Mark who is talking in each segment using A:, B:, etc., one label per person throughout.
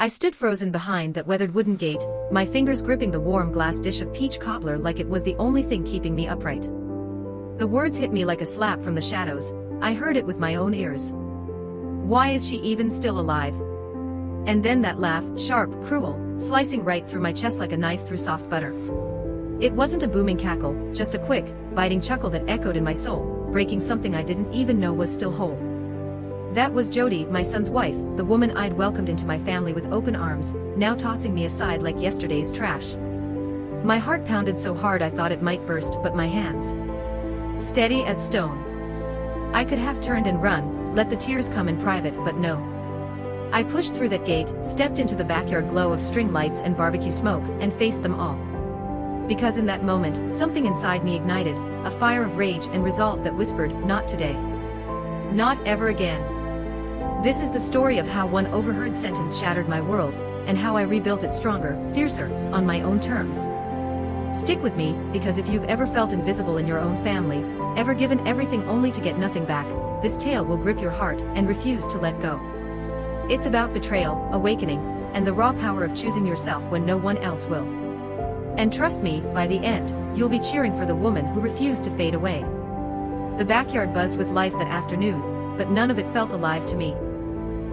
A: I stood frozen behind that weathered wooden gate, my fingers gripping the warm glass dish of peach cobbler like it was the only thing keeping me upright. The words hit me like a slap from the shadows. I heard it with my own ears. Why is she even still alive? And then that laugh, sharp, cruel, slicing right through my chest like a knife through soft butter. It wasn't a booming cackle, just a quick, biting chuckle that echoed in my soul, breaking something I didn't even know was still whole. That was Jody, my son's wife, the woman I'd welcomed into my family with open arms, now tossing me aside like yesterday's trash. My heart pounded so hard I thought it might burst, but my hands, steady as stone. I could have turned and run, let the tears come in private, but no. I pushed through that gate, stepped into the backyard glow of string lights and barbecue smoke, and faced them all. Because in that moment, something inside me ignited, a fire of rage and resolve that whispered, not today. Not ever again. This is the story of how one overheard sentence shattered my world, and how I rebuilt it stronger, fiercer, on my own terms. Stick with me, because if you've ever felt invisible in your own family, ever given everything only to get nothing back, this tale will grip your heart and refuse to let go. It's about betrayal, awakening, and the raw power of choosing yourself when no one else will. And trust me, by the end, you'll be cheering for the woman who refused to fade away. The backyard buzzed with life that afternoon, but none of it felt alive to me.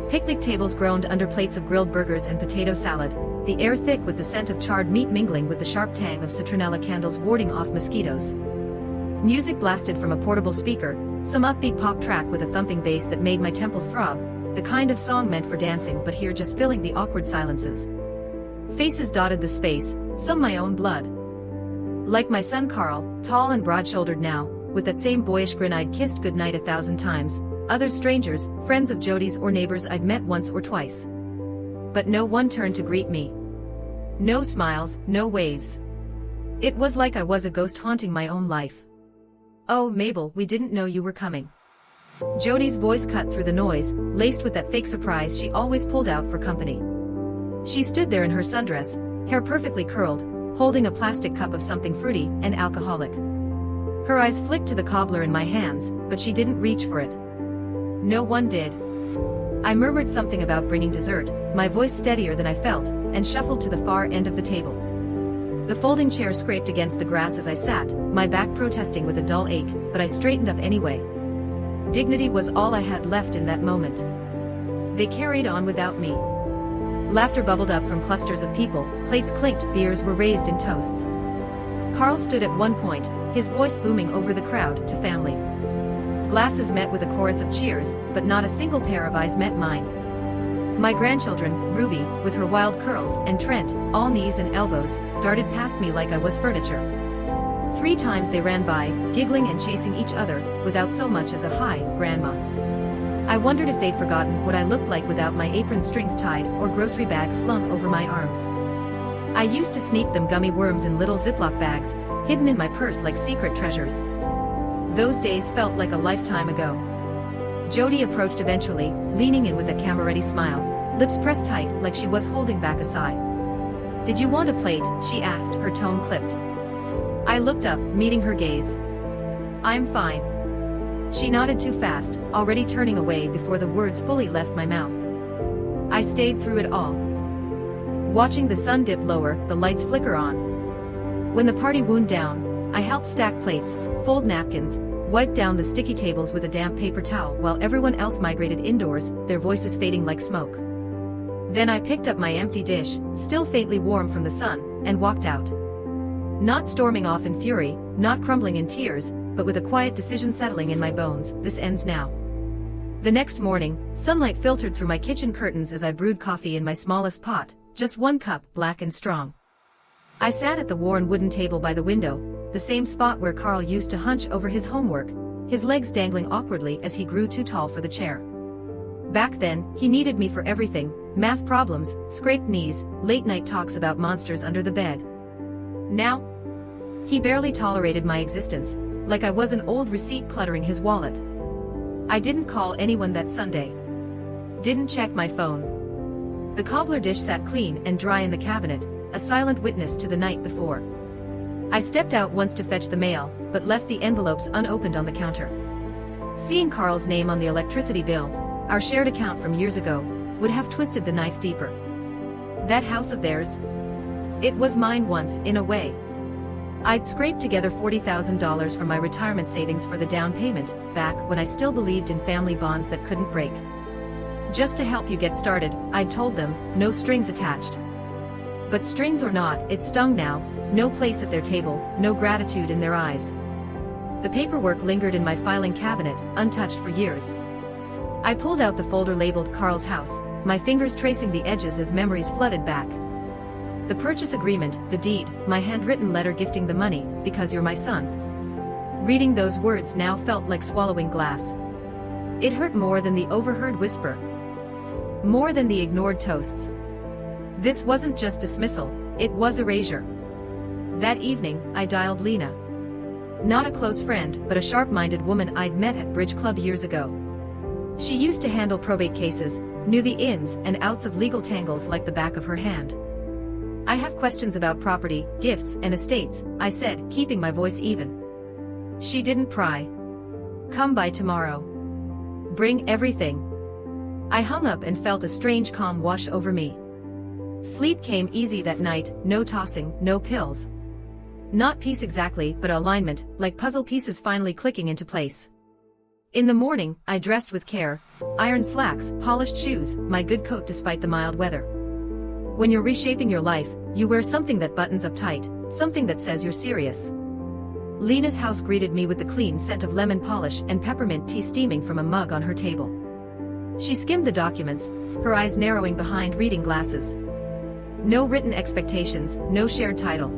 A: Picnic tables groaned under plates of grilled burgers and potato salad, the air thick with the scent of charred meat mingling with the sharp tang of citronella candles warding off mosquitoes. Music blasted from a portable speaker, some upbeat pop track with a thumping bass that made my temples throb, the kind of song meant for dancing but here just filling the awkward silences. Faces dotted the space, some my own blood. Like my son Carl, tall and broad-shouldered now, with that same boyish grin I'd kissed goodnight 1,000 times, others strangers, friends of Jody's or neighbors I'd met once or twice. But no one turned to greet me. No smiles, no waves. It was like I was a ghost haunting my own life. "Oh, Mabel, we didn't know you were coming." Jody's voice cut through the noise, laced with that fake surprise she always pulled out for company. She stood there in her sundress, hair perfectly curled, holding a plastic cup of something fruity and alcoholic. Her eyes flicked to the cobbler in my hands, but she didn't reach for it. No one did. I murmured something about bringing dessert, my voice steadier than I felt, and shuffled to the far end of the table. The folding chair scraped against the grass as I sat, my back protesting with a dull ache, but I straightened up anyway. Dignity was all I had left in that moment. They carried on without me. Laughter bubbled up from clusters of people, plates clinked, beers were raised in toasts. Carl stood at one point, his voice booming over the crowd, to family. Glasses met with a chorus of cheers, but not a single pair of eyes met mine. My grandchildren, Ruby, with her wild curls, and Trent, all knees and elbows, darted past me like I was furniture. 3 times they ran by, giggling and chasing each other, without so much as a "Hi, Grandma." I wondered if they'd forgotten what I looked like without my apron strings tied or grocery bags slung over my arms. I used to sneak them gummy worms in little Ziploc bags, hidden in my purse like secret treasures. Those days felt like a lifetime ago. Jody approached eventually, leaning in with a camera-ready smile, lips pressed tight like she was holding back a sigh. "Did you want a plate?" she asked, her tone clipped. I looked up, meeting her gaze. "I'm fine." She nodded too fast, already turning away before the words fully left my mouth. I stayed through it all. Watching the sun dip lower, the lights flicker on. When the party wound down, I helped stack plates, fold napkins, wipe down the sticky tables with a damp paper towel while everyone else migrated indoors, their voices fading like smoke. Then I picked up my empty dish, still faintly warm from the sun, and walked out. Not storming off in fury, not crumbling in tears, but with a quiet decision settling in my bones, this ends now. The next morning, sunlight filtered through my kitchen curtains as I brewed coffee in my smallest pot, just 1 cup, black and strong. I sat at the worn wooden table by the window, the same spot where Carl used to hunch over his homework, his legs dangling awkwardly as he grew too tall for the chair. Back then, he needed me for everything: math problems, scraped knees, late-night talks about monsters under the bed. Now, he barely tolerated my existence, like I was an old receipt cluttering his wallet. I didn't call anyone that Sunday. Didn't check my phone. The cobbler dish sat clean and dry in the cabinet, a silent witness to the night before. I stepped out once to fetch the mail, but left the envelopes unopened on the counter. Seeing Carl's name on the electricity bill, our shared account from years ago, would have twisted the knife deeper. That house of theirs? It was mine once, in a way. I'd scraped together $40,000 from my retirement savings for the down payment, back when I still believed in family bonds that couldn't break. Just to help you get started, I'd told them, no strings attached. But strings or not, it stung now, no place at their table, no gratitude in their eyes. The paperwork lingered in my filing cabinet, untouched for years. I pulled out the folder labeled Carl's House, my fingers tracing the edges as memories flooded back. The purchase agreement, the deed, my handwritten letter gifting the money, because you're my son. Reading those words now felt like swallowing glass. It hurt more than the overheard whisper. More than the ignored toasts. This wasn't just dismissal, it was erasure. That evening, I dialed Lena. Not a close friend, but a sharp-minded woman I'd met at Bridge Club years ago. She used to handle probate cases, knew the ins and outs of legal tangles like the back of her hand. I have questions about property, gifts, and estates, I said, keeping my voice even. She didn't pry. Come by tomorrow. Bring everything. I hung up and felt a strange calm wash over me. Sleep came easy that night, no tossing, no pills. Not peace exactly, but alignment, like puzzle pieces finally clicking into place. In the morning, I dressed with care, ironed slacks, polished shoes, my good coat despite the mild weather. When you're reshaping your life, you wear something that buttons up tight, something that says you're serious. Lena's house greeted me with the clean scent of lemon polish and peppermint tea steaming from a mug on her table. She skimmed the documents, her eyes narrowing behind reading glasses. No written expectations, no shared title.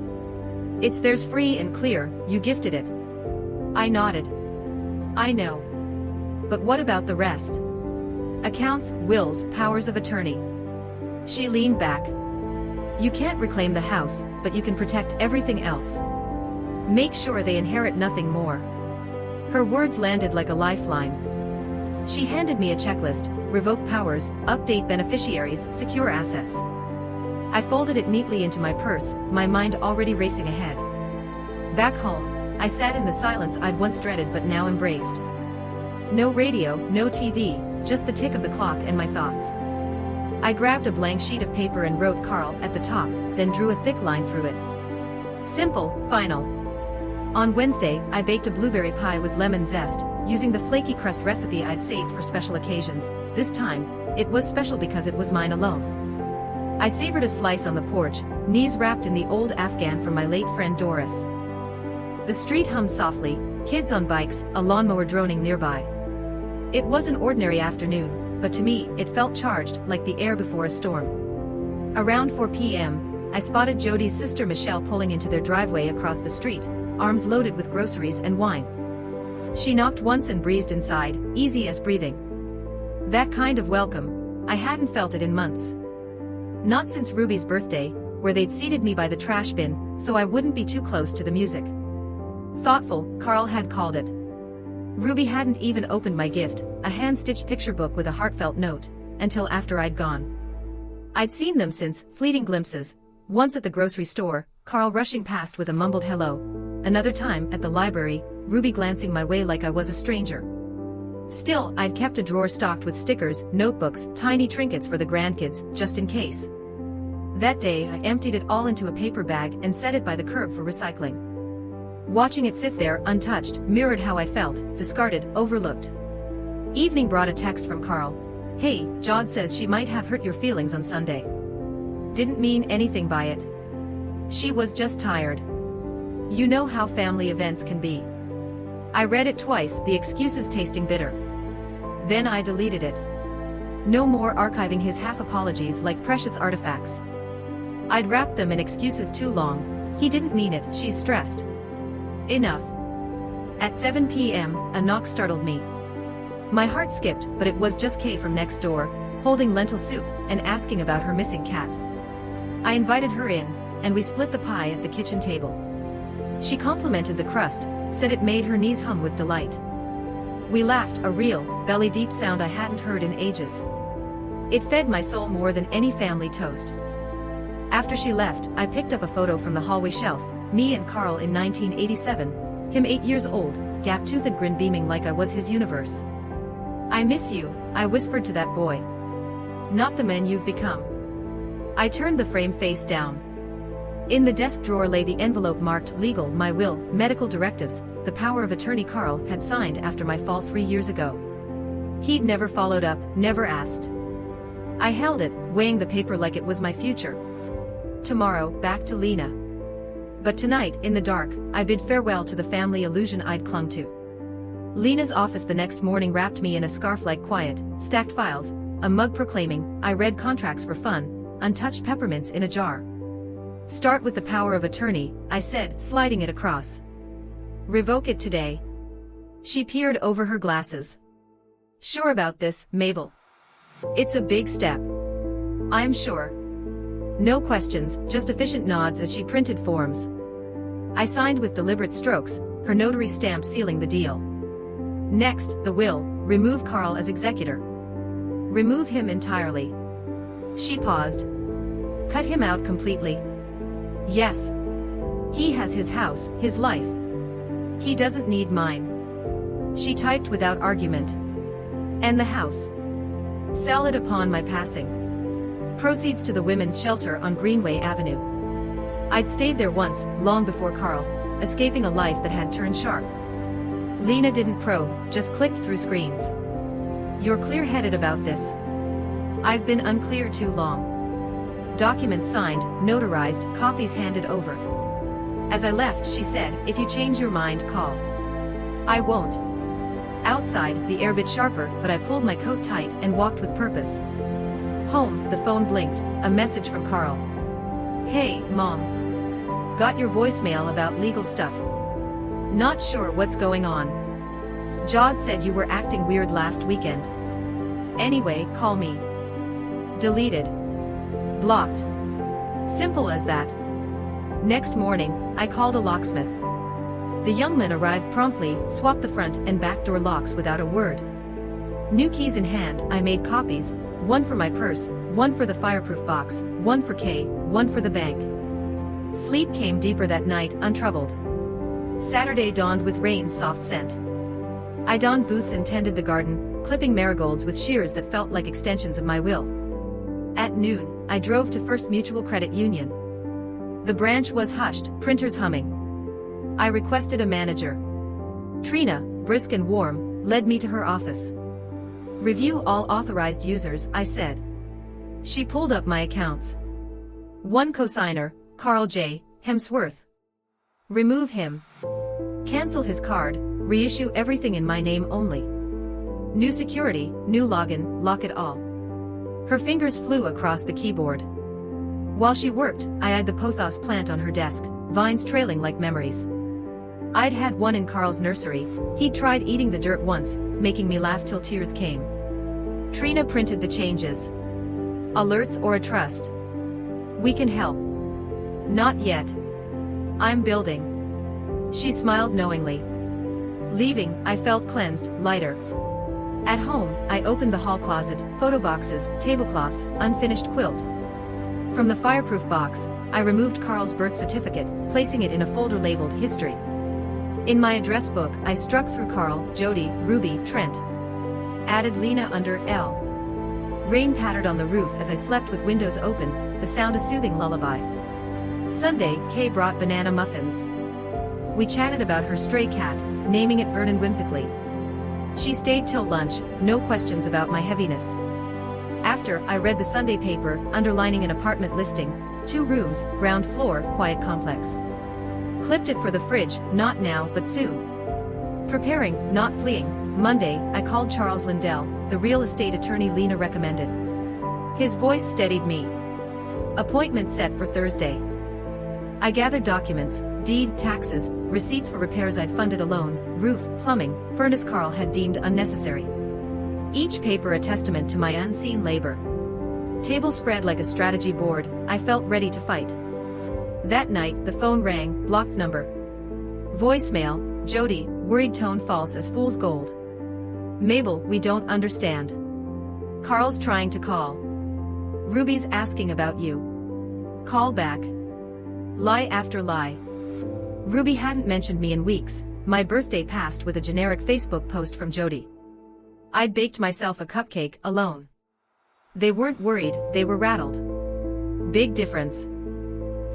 A: It's theirs free and clear, you gifted it. I nodded. I know. But what about the rest? Accounts, wills, powers of attorney. She leaned back. You can't reclaim the house, but you can protect everything else. Make sure they inherit nothing more. Her words landed like a lifeline. She handed me a checklist, revoke powers, update beneficiaries, secure assets. I folded it neatly into my purse, my mind already racing ahead. Back home, I sat in the silence I'd once dreaded but now embraced. No radio, no TV, just the tick of the clock and my thoughts. I grabbed a blank sheet of paper and wrote Carl at the top, then drew a thick line through it. Simple, final. On Wednesday, I baked a blueberry pie with lemon zest, using the flaky crust recipe I'd saved for special occasions. This time, it was special because it was mine alone. I savored a slice on the porch, knees wrapped in the old Afghan from my late friend Doris. The street hummed softly, kids on bikes, a lawnmower droning nearby. It was an ordinary afternoon, but to me, it felt charged, like the air before a storm. Around 4 p.m., I spotted Jody's sister Michelle pulling into their driveway across the street, arms loaded with groceries and wine. She knocked once and breezed inside, easy as breathing. That kind of welcome, I hadn't felt it in months. Not since Ruby's birthday, where they'd seated me by the trash bin, so I wouldn't be too close to the music. Thoughtful, Carl had called it. Ruby hadn't even opened my gift, a hand-stitched picture book with a heartfelt note, until after I'd gone. I'd seen them since, fleeting glimpses, once at the grocery store, Carl rushing past with a mumbled hello, another time at the library, Ruby glancing my way like I was a stranger. Still, I'd kept a drawer stocked with stickers, notebooks, tiny trinkets for the grandkids, just in case. That day I emptied it all into a paper bag and set it by the curb for recycling. Watching it sit there, untouched, mirrored how I felt, discarded, overlooked. Evening brought a text from Carl. Hey, Jod says she might have hurt your feelings on Sunday. Didn't mean anything by it. She was just tired. You know how family events can be. I read it twice, the excuses tasting bitter. Then I deleted it. No more archiving his half-apologies like precious artifacts. I'd wrapped them in excuses too long. He didn't mean it, she's stressed. Enough. At 7 p.m., a knock startled me. My heart skipped, but it was just Kay from next door, holding lentil soup, and asking about her missing cat. I invited her in, and we split the pie at the kitchen table. She complimented the crust, said it made her knees hum with delight. We laughed, a real, belly-deep sound I hadn't heard in ages. It fed my soul more than any family toast. After she left, I picked up a photo from the hallway shelf, me and Carl in 1987, him 8 years old, gap-toothed grin beaming like I was his universe. I miss you, I whispered to that boy. Not the man you've become. I turned the frame face down. In the desk drawer lay the envelope marked legal, my will, medical directives, the power of attorney Carl had signed after my fall 3 years ago. He'd never followed up, never asked. I held it, weighing the paper like it was my future. Tomorrow, back to Lena. But tonight, in the dark, I bid farewell to the family illusion I'd clung to. Lena's office the next morning wrapped me in a scarf like quiet, stacked files, a mug proclaiming, I read contracts for fun, untouched peppermints in a jar. Start with the power of attorney, I said, sliding it across. Revoke it today. She peered over her glasses. Sure about this, Mabel? It's a big step. I'm sure. No questions, just efficient nods as she printed forms. I signed with deliberate strokes, her notary stamp sealing the deal. Next, the will, remove Carl as executor. Remove him entirely. She paused. Cut him out completely. Yes. He has his house, his life. He doesn't need mine. She typed without argument. And the house. Sell it upon my passing. Proceeds to the women's shelter on Greenway Avenue. I'd stayed there once, long before Carl, escaping a life that had turned sharp. Lena didn't probe, just clicked through screens. You're clear-headed about this. I've been unclear too long. Documents signed, notarized, copies handed over. As I left, she said, if you change your mind, call. I won't. Outside, the air bit sharper, but I pulled my coat tight and walked with purpose. Home, the phone blinked, a message from Carl. Hey, Mom. Got your voicemail about legal stuff. Not sure what's going on. Jod said you were acting weird last weekend. Anyway, call me. Deleted. Blocked. Simple as that. Next morning, I called a locksmith. The young man arrived promptly, swapped the front and back door locks without a word. New keys in hand, I made copies, one for my purse, one for the fireproof box, one for Kay, one for the bank. Sleep came deeper that night, untroubled. Saturday dawned with rain's soft scent. I donned boots and tended the garden, clipping marigolds with shears that felt like extensions of my will. At noon, I drove to First Mutual Credit Union. The branch was hushed, printers humming. I requested a manager. Trina, brisk and warm, led me to her office. Review all authorized users, I said. She pulled up my accounts. One cosigner, Carl J. Hemsworth. Remove him. Cancel his card, reissue everything in my name only. New security, new login, lock it all. Her fingers flew across the keyboard. While she worked, I eyed the pothos plant on her desk, vines trailing like memories. I'd had one in Carl's nursery. He'd tried eating the dirt once, making me laugh till tears came. Trina printed the changes. Alerts or a trust? We can help. Not yet. I'm building. She smiled knowingly. Leaving, I felt cleansed, lighter. At home, I opened the hall closet, photo boxes, tablecloths, unfinished quilt. From the fireproof box, I removed Carl's birth certificate, placing it in a folder labeled History. In my address book, I struck through Carl, Jody, Ruby, Trent. Added Lena under L. Rain pattered on the roof as I slept with windows open, the sound a soothing lullaby. Sunday, Kay brought banana muffins. We chatted about her stray cat, naming it Vernon whimsically. She stayed till lunch, no questions about my heaviness. After, I read the Sunday paper, underlining an apartment listing, 2 rooms, ground floor, quiet complex. Clipped it for the fridge, not now, but soon. Preparing, not fleeing. Monday, I called Charles Lindell, the real estate attorney Lena recommended. His voice steadied me. Appointment set for Thursday. I gathered documents, deed, taxes, receipts for repairs I'd funded alone, roof, plumbing, furnace Carl had deemed unnecessary. Each paper a testament to my unseen labor. Table spread like a strategy board, I felt ready to fight. That night, the phone rang, blocked number. Voicemail, Jody, worried tone false as fool's gold. Mabel, we don't understand. Carl's trying to call. Ruby's asking about you. Call back. Lie after lie. Ruby hadn't mentioned me in weeks, my birthday passed with a generic Facebook post from Jody. I'd baked myself a cupcake, alone. They weren't worried, they were rattled. Big difference.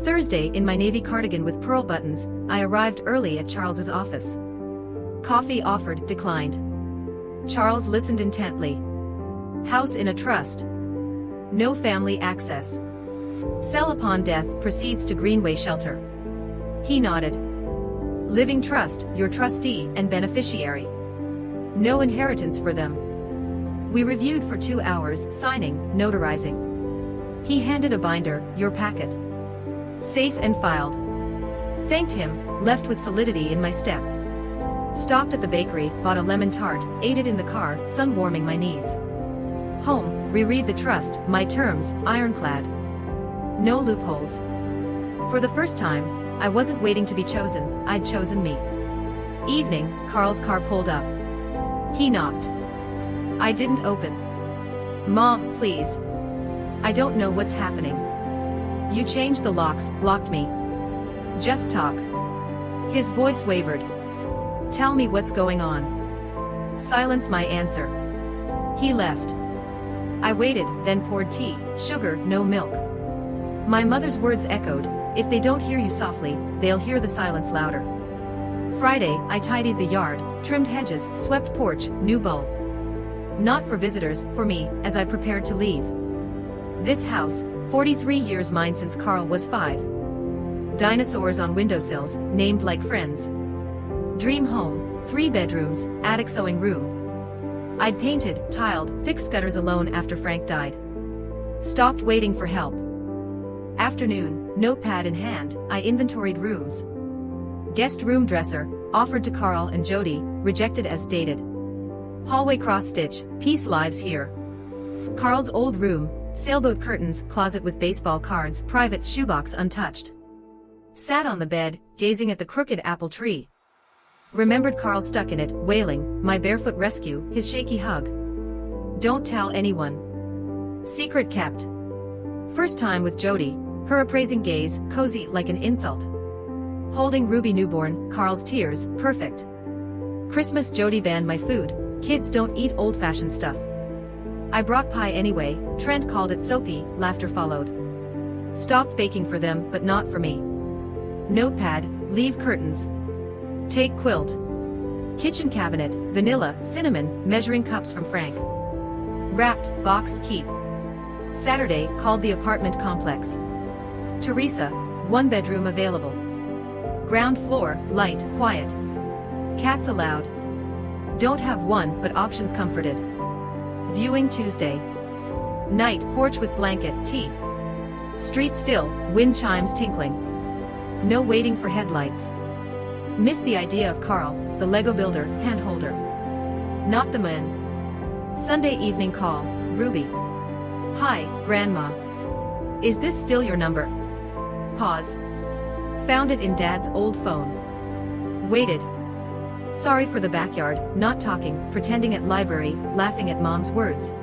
A: Thursday, in my navy cardigan with pearl buttons, I arrived early at Charles's office. Coffee offered, declined. Charles listened intently. House in a trust. No family access. Sell upon death, proceeds to Greenway Shelter. He nodded. Living trust, your trustee and beneficiary. No inheritance for them. We reviewed for 2 hours, signing, notarizing. He handed a binder, your packet. Safe and filed. Thanked him, left with solidity in my step. Stopped at the bakery, bought a lemon tart, ate it in the car, sun warming my knees. Home, reread the trust, my terms, ironclad. No loopholes. For the first time, I wasn't waiting to be chosen, I'd chosen me. Evening, Carl's car pulled up. He knocked. I didn't open. Mom, please. I don't know what's happening. You changed the locks, blocked me. Just talk. His voice wavered. Tell me what's going on. Silence my answer. He left. I waited, then poured tea, sugar, no milk. My mother's words echoed, if they don't hear you softly, they'll hear the silence louder. Friday, I tidied the yard, trimmed hedges, swept porch, new bulb. Not for visitors, for me, as I prepared to leave. This house, 43 years mine since Carl was 5. Dinosaurs on windowsills, named like friends. Dream home, 3 bedrooms, attic sewing room. I'd painted, tiled, fixed gutters alone after Frank died. Stopped waiting for help. Afternoon, notepad in hand, I inventoried rooms. Guest room dresser, offered to Carl and Jody, rejected as dated. Hallway cross-stitch, peace lives here. Carl's old room, sailboat curtains, closet with baseball cards, private shoebox untouched. Sat on the bed, gazing at the crooked apple tree. Remembered Carl stuck in it, wailing, my barefoot rescue, his shaky hug. Don't tell anyone. Secret kept. First time with Jody, her appraising gaze, cozy like an insult. Holding Ruby newborn, Carl's tears, perfect. Christmas Jody banned my food, kids don't eat old-fashioned stuff. I brought pie anyway, Trent called it soapy, laughter followed. Stopped baking for them, but not for me. Notepad, leave curtains. Take quilt. Kitchen cabinet, vanilla, cinnamon, measuring cups from Frank. Wrapped, boxed, keep. Saturday, called the apartment complex. Teresa, 1 bedroom available. Ground floor, light, quiet. Cats allowed. Don't have one, but options comforted. Viewing Tuesday. Night, porch with blanket, tea. Street still, wind chimes tinkling. No waiting for headlights. Miss the idea of Carl, the Lego builder, hand holder. Not the man. Sunday evening call, Ruby. Hi, Grandma. Is this still your number? Pause. Found it in Dad's old phone. Waited. Sorry for the backyard, not talking, pretending at library, laughing at Mom's words.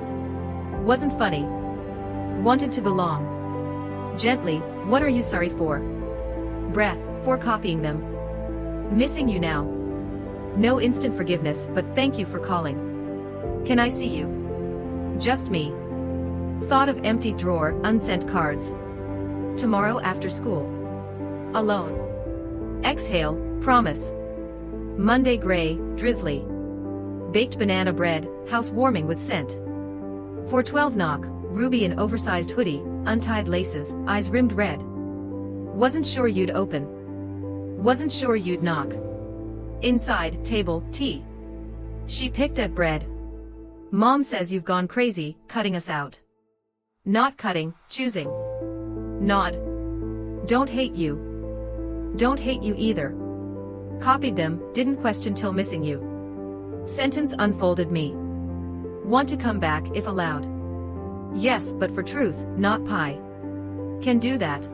A: Wasn't funny. Wanted to belong. Gently, what are you sorry for? Breath, for copying them. Missing you now. No instant forgiveness, but thank you for calling. Can I see you? Just me. Thought of empty drawer, unsent cards. Tomorrow after school. Alone. Exhale, promise. Monday gray, drizzly. Baked banana bread, house warming with scent. 4:12 knock, Ruby in oversized hoodie, untied laces, eyes rimmed red. Wasn't sure you'd open. Wasn't sure you'd knock. Inside, table, tea. She picked at bread. Mom says you've gone crazy, cutting us out. Not cutting, choosing. Nod. Don't hate you. Don't hate you either. Copied them, didn't question till missing you. Sentence unfolded me. Want to come back if allowed. Yes, but for truth, not pie. Can do that.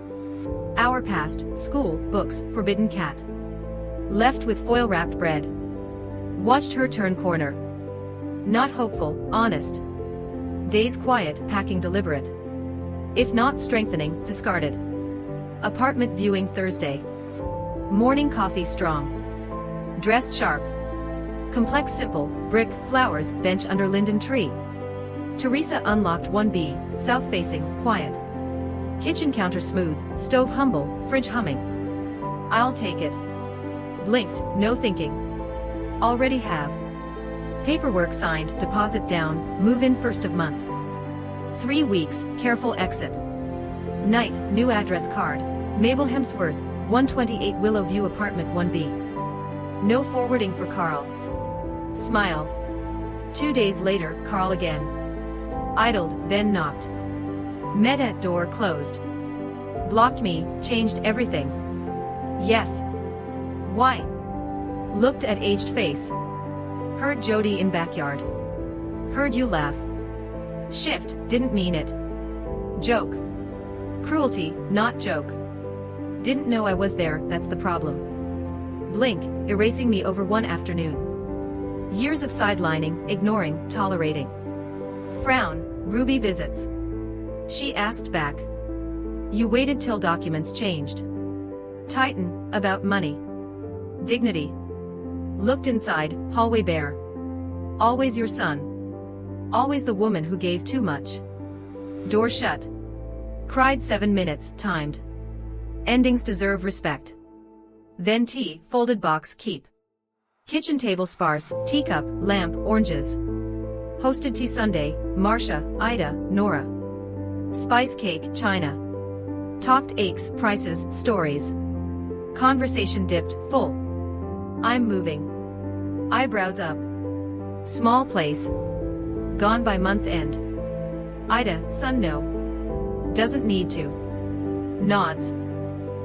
A: Hour passed, school, books, forbidden cat. Left with foil-wrapped bread. Watched her turn corner. Not hopeful, honest. Days quiet, packing deliberate. If not strengthening, discarded. Apartment viewing Thursday. Morning coffee strong. Dressed sharp. Complex simple, brick, flowers, bench under linden tree. Teresa unlocked 1B, south-facing, quiet. Kitchen counter smooth, stove humble, fridge humming. I'll take it. Blinked, no thinking. Already have. Paperwork signed, deposit down, move in first of month. 3 weeks, careful exit. Night, new address card. Mabel Hemsworth, 128 Willow View Apartment 1B. No forwarding for Carl. Smile. 2 days later, Carl again. Idled, then knocked. Met at door closed. Blocked me, changed everything. Yes. Why? Looked at aged face. Heard Jody in backyard. Heard you laugh. Shift, didn't mean it. Joke. Cruelty, not joke. Didn't know I was there, that's the problem. Blink, erasing me over one afternoon. Years of sidelining, ignoring, tolerating. Frown, Ruby visits. She asked back. You waited till documents changed. Tighten, about money. Dignity. Looked inside, hallway bare. Always your son. Always the woman who gave too much. Door shut. Cried 7 minutes, timed. Endings deserve respect. Then tea, folded box, keep. Kitchen table sparse, teacup, lamp, oranges. Hosted tea Sunday, Marcia, Ida, Nora. Spice cake, China. Talked aches, prices, stories. Conversation dipped, full. I'm moving. Eyebrows up. Small place. Gone by month end. Ida, son no. Doesn't need to. Nods.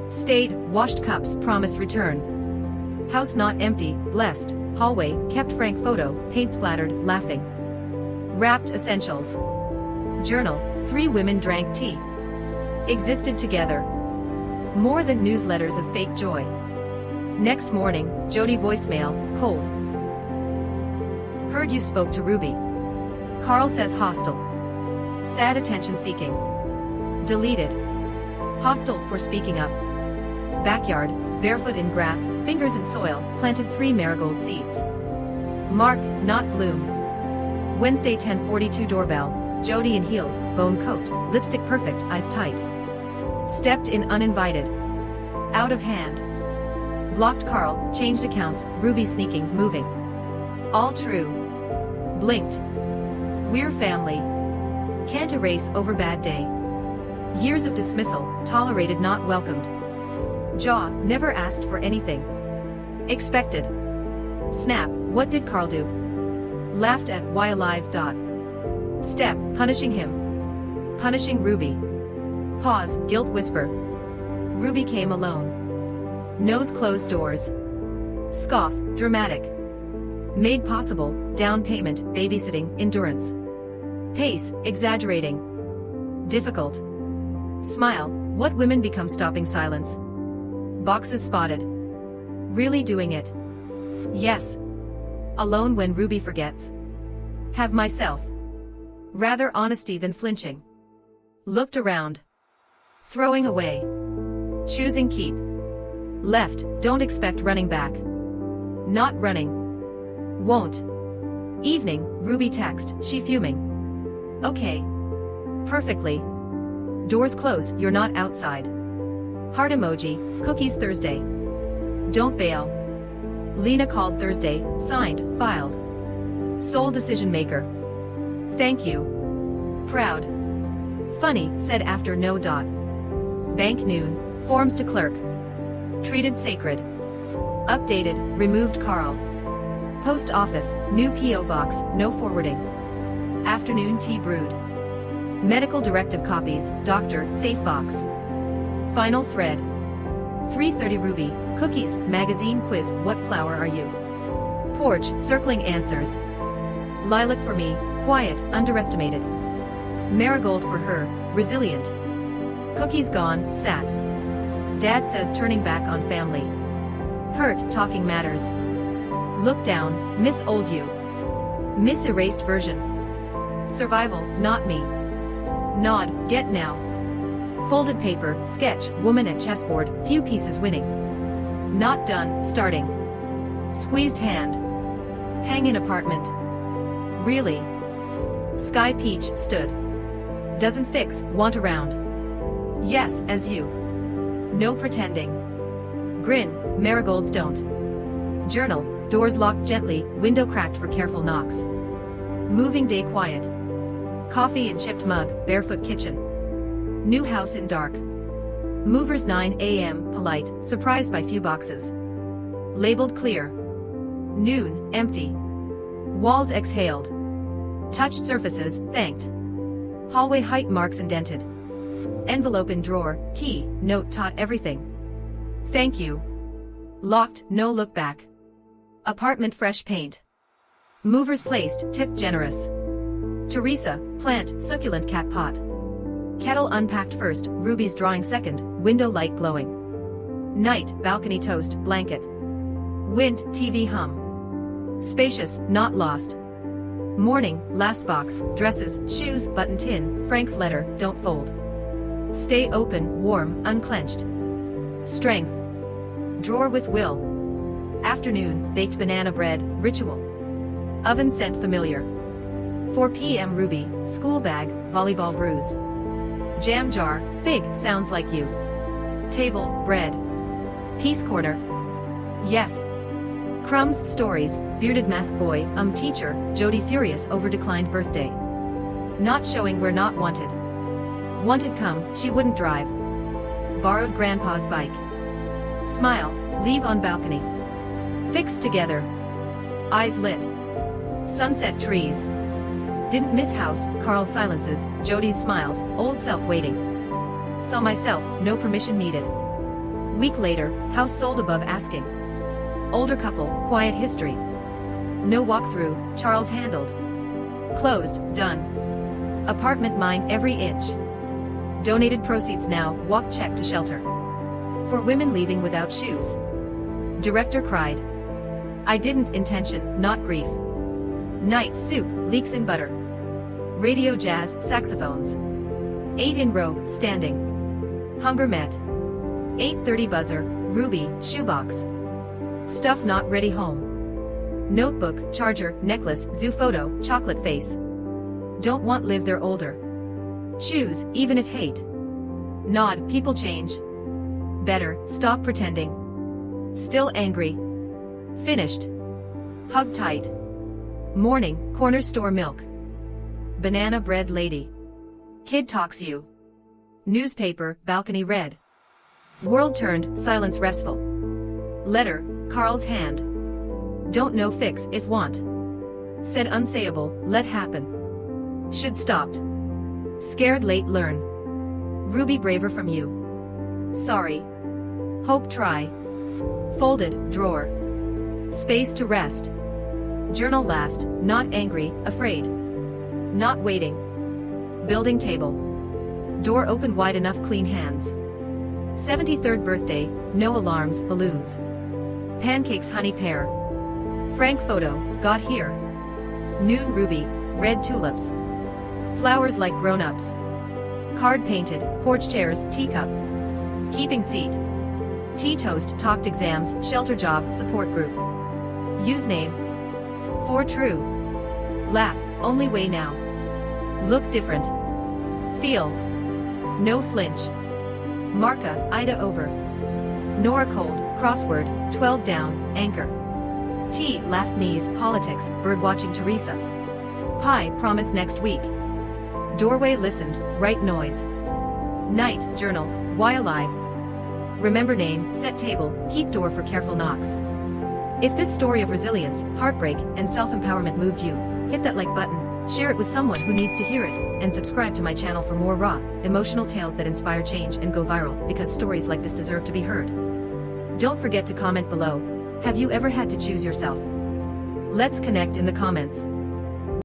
A: Stayed, washed cups, promised return. House not empty, blessed, hallway, kept frank photo, paint splattered, laughing. Wrapped essentials. Journal, 3 women drank tea. Existed together. More than newsletters of fake joy. Next morning, Jody voicemail, cold. Heard you spoke to Ruby. Carl says hostile. Sad attention seeking. Deleted. Hostile for speaking up. Backyard, barefoot in grass, fingers in soil, planted 3 marigold seeds. Mark, not bloom. Wednesday 10:42 doorbell, Jody in heels, bone coat, lipstick perfect, eyes tight. Stepped in uninvited. Out of hand. Blocked Carl, changed accounts, Ruby sneaking, moving. All true. Blinked. We're family. Can't erase over bad day. Years of dismissal, tolerated not welcomed. Jaw, never asked for anything. Expected. Snap, what did Carl do? Laughed at why alive. Step, punishing him. Punishing Ruby. Pause, guilt whisper. Ruby came alone. Nose closed doors. Scoff, dramatic. Made possible, down payment, babysitting, endurance. Pace, exaggerating. Difficult. Smile, what women become stopping silence. Boxes spotted. Really doing it. Yes. Alone when Ruby forgets. Have myself. Rather honesty than flinching. Looked around. Throwing away. Choosing keep. Left, don't expect running back. Not running. Won't. Evening, Ruby text, she fuming. Okay. Perfectly. Doors close, you're not outside. Heart emoji, cookies Thursday. Don't bail. Lena called Thursday, signed, filed. Sole decision maker. Thank you. Proud. Funny, said after no dot. Bank noon, forms to clerk. Treated sacred. Updated, removed Carl. Post office, new P.O. box, no forwarding. Afternoon tea brewed. Medical directive copies, doctor, safe box. Final thread. 3:30 Ruby, cookies, magazine quiz, what flower are you? Porch, circling answers. Lilac for me, quiet, underestimated. Marigold for her, resilient. Cookies gone, sat. Dad says turning back on family. Hurt, talking matters. Look down, miss old you. Miss erased version. Survival, not me. Nod, get now. Folded paper, sketch, woman at chessboard, few pieces winning. Not done, starting. Squeezed hand. Hang in apartment. Really? Sky peach, stood. Doesn't fix, want around. Yes, as you. No pretending. Grin, marigolds don't. Journal, doors locked gently, window cracked for careful knocks. Moving day quiet. Coffee in chipped mug, barefoot kitchen. New house in dark. Movers 9 a.m., polite, surprised by few boxes. Labeled clear. Noon, empty. Walls exhaled. Touched surfaces, thanked. Hallway height marks indented. Envelope in drawer, key, note taught everything. Thank you. Locked, no look back. Apartment fresh paint. Movers placed, tip generous. Teresa, plant, succulent cat pot. Kettle unpacked first, rubies drawing second, window light glowing. Night, balcony toast, blanket. Wind, TV hum. Spacious, not lost. Morning, last box, dresses, shoes, button tin, Frank's letter, don't fold. Stay open, warm, unclenched. Strength. Drawer with will. Afternoon, baked banana bread, ritual. Oven scent familiar. 4 p.m. Ruby, school bag, volleyball bruise. Jam jar, fig, sounds like you. Table, bread. Peace corner. Yes. Crumbs, stories, bearded mask boy, teacher, Jody furious over declined birthday. Not showing where not wanted. Wanted come, she wouldn't drive. Borrowed grandpa's bike. Smile, leave on balcony. Fixed together. Eyes lit. Sunset trees. Didn't miss house, Carl's silences, Jody's smiles, old self waiting. Saw myself, no permission needed. Week later, house sold above asking. Older couple, quiet history. No walkthrough, Charles handled. Closed, done. Apartment mine every inch. Donated proceeds now, walk check to shelter. For women leaving without shoes. Director cried. I didn't intention, not grief. Night, soup, leaks in butter. Radio jazz, saxophones. 8 in robe, standing. Hunger met. 8:30 buzzer, Ruby, shoebox. Stuff not ready home. Notebook, charger, necklace, zoo photo, chocolate face. Don't want live there older. Choose, even if hate. Nod, people change. Better, stop pretending. Still angry. Finished. Hug tight. Morning, corner store milk. Banana bread lady. Kid talks you. Newspaper, balcony read. World turned, silence restful. Letter, Carl's hand. Don't know fix if want. Said unsayable, let happen. Should stopped. Scared late learn. Ruby braver from you. Sorry. Hope try. Folded, drawer. Space to rest. Journal last, not angry, afraid. Not waiting. Building table. Door opened wide enough clean hands. 73rd birthday, no alarms, balloons. Pancakes honey pear. Frank photo, got here. Noon ruby, red tulips. Flowers like grown-ups. Card painted, porch chairs, teacup. Keeping seat. Tea toast, talked exams, shelter job, support group. Username. For true. Laugh, only way now. Look different. Feel. No flinch. Marka, Ida over. Nora cold, crossword, 12 down, anchor. T laughed knees, politics, bird watching Teresa. Pie promise next week. Doorway listened, right noise. Night, journal, why alive? Remember name, set table, keep door for careful knocks. If this story of resilience, heartbreak, and self-empowerment moved you, hit that like button, share it with someone who needs to hear it, and subscribe to my channel for more raw, emotional tales that inspire change and go viral, because stories like this deserve to be heard. Don't forget to comment below. Have you ever had to choose yourself? Let's connect in the comments.